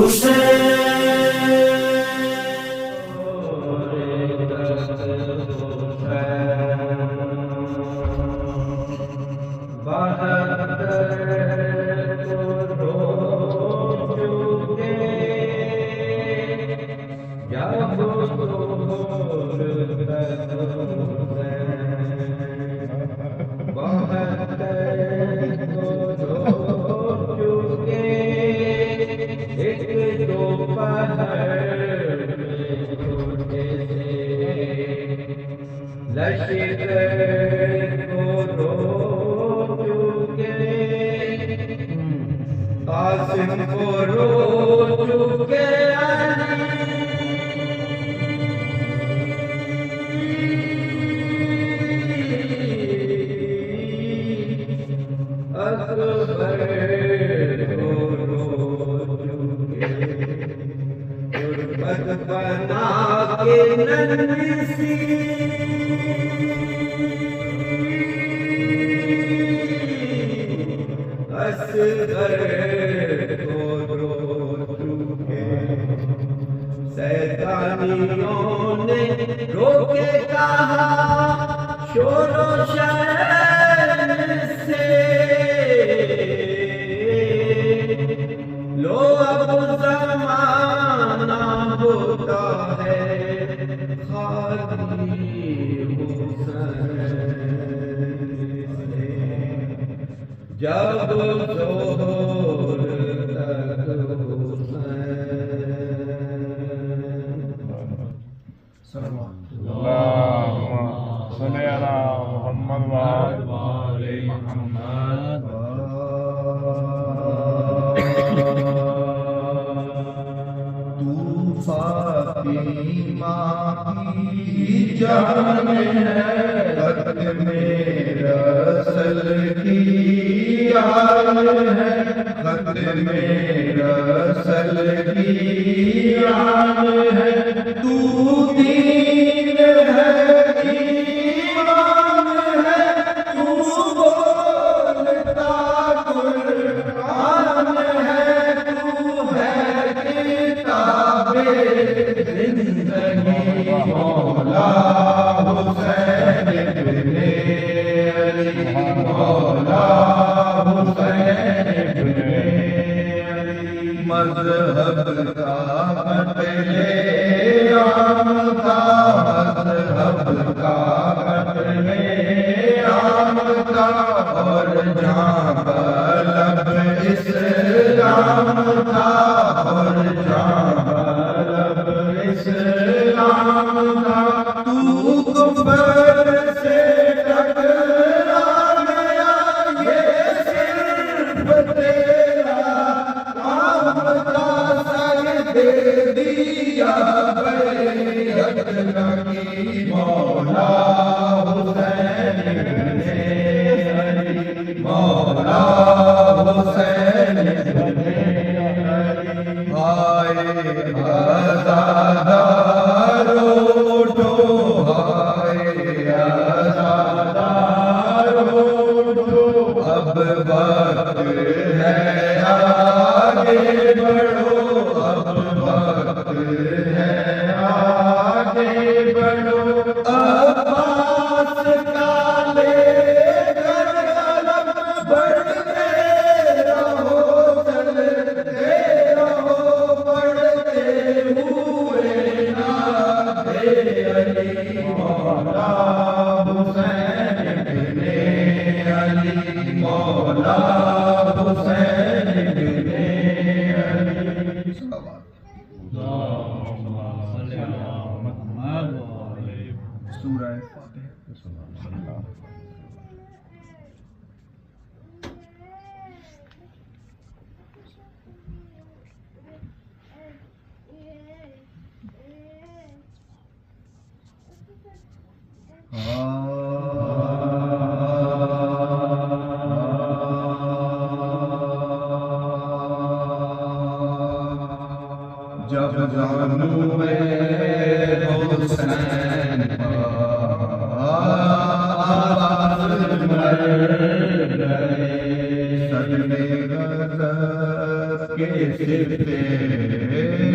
کے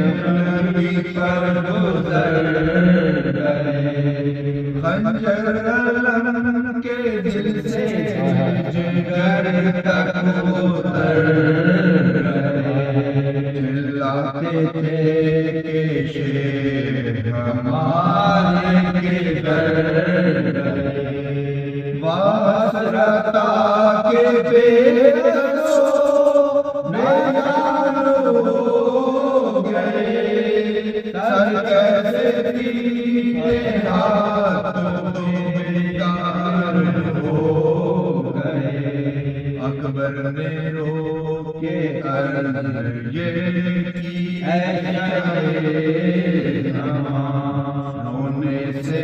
نبی پر گزر گئے، خنجر علم کے دل سے جگر تک اتر گئے، چلاتے تھے کہ شیر ہمارے کدھر گئے، واسرتا کے پیسوں میدان ہو گئے، سر کیسے تیرے ہاتھوں بیکار ہو گئے، اکبر نے رو کے عرض یہ کی اے رونے سے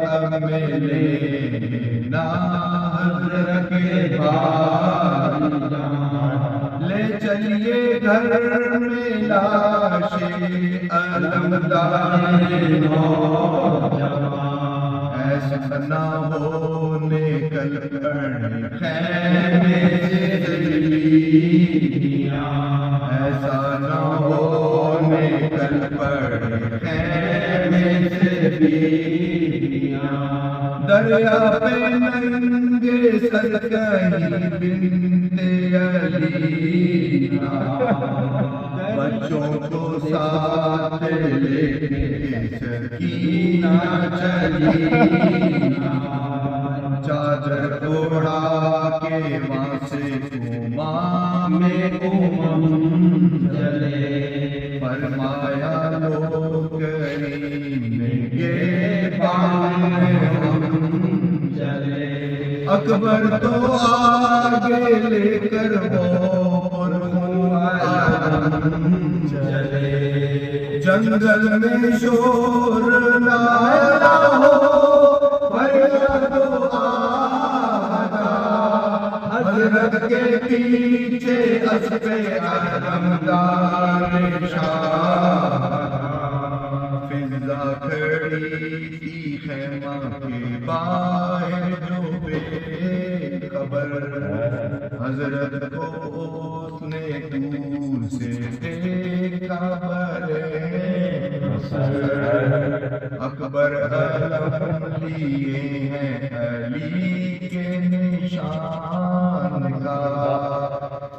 اب ملے نا حضرت کے بھائی جان، لے چلیے گھر میں لاش علمدار نوجوان، ایسا نہ ہو نکل کر خیمے سے دلیاں، ایسا نہ ہو نکل پڑ خیمے سے دلیاں، دریا پہ ننگے سر کہیں بنت علی، بچوں کو ساتھ لے کے سکینہ چلی، چادر اوڑھا کے وہاں سے امام چلے، فرمایا لو کریم یہ بام چلے، اکبر تو آگے لے کر وہ چلے، جنگل میں شور نہ ہو فریاد و آہا، حضرت کے پیچھے اسب علمدار شاہ، فضا کھڑی تھی خیمہ کے باہر جو بے خبر، حضرت کو اس نے دور سے دیکھا برے اکبر علم لیے ہیں علی کے نشان کا،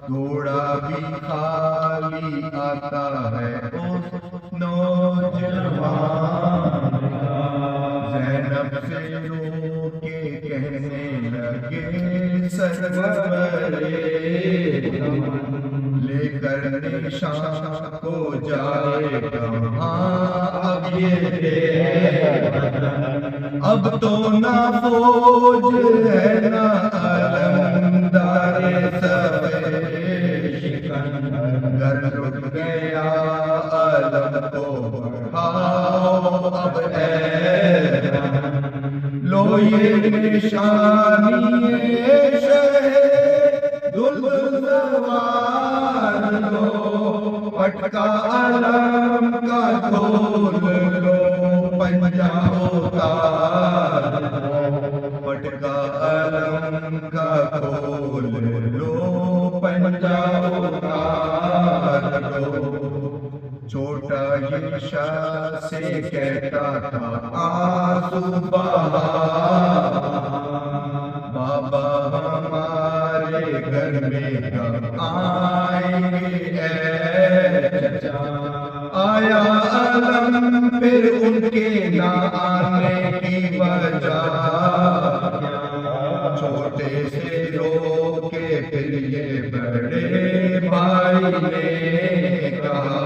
گھوڑا بھی خالی آتا ہے اس نوجوان کا، زینب سے رو کے کہنے لگے سرورے لے کر نشان کو جائے کہاں اب یہ اب تو نہ فوج ہے نہ علمدار سبے شکن، گر رک گیا علم کو بڑھاؤ اب اے لو یہ نشانی دلدار لو، پٹکا علم کا کھول لو پنجہ اتار، پٹکا علم کا کھول لو پنجہ اتار لو، چھوٹا یہ شاہ سے کہتا تھا آنسو بہا، بابا ہمارے گھر میں کب آئیں گے اے چچا، آیا علم پھر ان کے نہ آنے کی وجہ، چھوٹے سے رو کے پھر یہ بڑے بھائی نے کہا،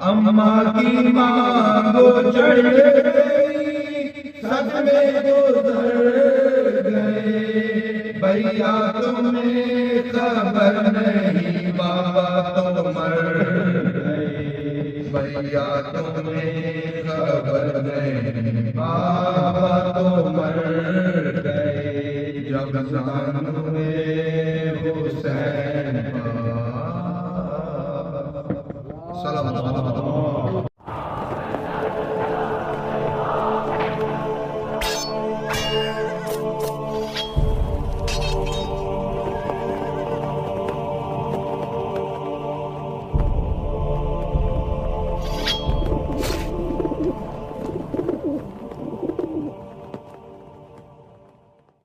اماں کی مانگو چڑھ گئی صدمے گزر گئے، بھیا تمہیں خبر نہیں بابا تو مر گئے، بھیا تمہیں خبر نہیں بابا تو مر گئے، جب زانوے حسین